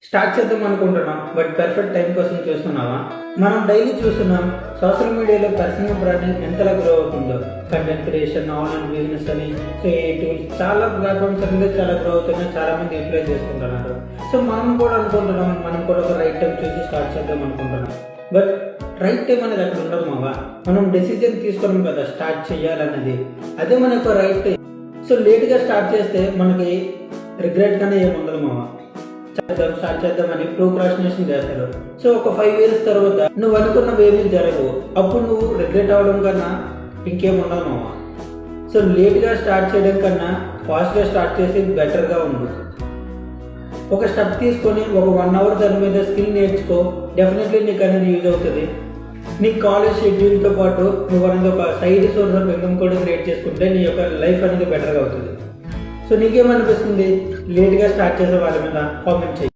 Start చేద్దాం అనుకుంటున్నాం but perfect time కోసం చూస్తున్నావా? మనం డైలీ చూస్తున్నాం సోషల్ మీడియాలో పర్సనల్ బ్రాండింగ్ ఎంతలా గ్రో అవుతుందో. కంటెంట్ క్రియేషన్, ఆన్లైన్ బిజినెస్ అని, సో ఏ టూల్స్ చాలా ప్లాట్ఫామ్స్ అనేది చాలా గ్రో అవుతున్నాయి, చాలా మంది యూటిలైజ్ చేసుకుంటున్నారు. సో మనం కూడా అనుకుంటున్నాం, మనం కూడా ఒక రైట్ టైం చూసి స్టార్ట్ చేద్దాం అనుకుంటున్నాం. బట్ రైట్ టైం అనేది అక్కడ ఉండదు మావా. మనం డెసిజన్ తీసుకోవడం కదా స్టార్ట్ చేయాలన్నది, అదే మనకు రైట్ టైం. సో లేట్గా స్టార్ట్ చేస్తే మనకి రిగ్రెట్ గానే ఏముండదు మావా. స్టార్ట్ చేద్దామని ప్రోక్రాస్టినేషన్ చేస్తారు. సో ఒక 5 years తర్వాత నువ్వు అనుకున్నవి ఏమీ జరగవు, అప్పుడు నువ్వు రిగ్రెట్ అవ్వడం కన్నా ఇంకేముండదు మామ. సో లేట్గా స్టార్ట్ చేయడం కన్నా ఫాస్ట్గా స్టార్ట్ చేసి బెటర్గా ఉండు. ఒక స్టెప్ తీసుకొని ఒక 1 hour దాని మీద స్కిల్ నేర్చుకో, డెఫినెట్లీ నీకు అనేది యూజ్ అవుతుంది. నీ కాలేజ్ షెడ్యూల్తో పాటు నువ్వు అనేది ఒక సైడ్ సోర్స్ ఆఫ్ ఇన్కమ్ కూడా క్రియేట్ చేసుకుంటే నీ యొక్క లైఫ్ అనేది బెటర్గా అవుతుంది. సో నీకేమనిపిస్తుంది? లేట్గా స్టార్ట్ చేసే వాళ్ళ మీద కామెంట్ చేయి.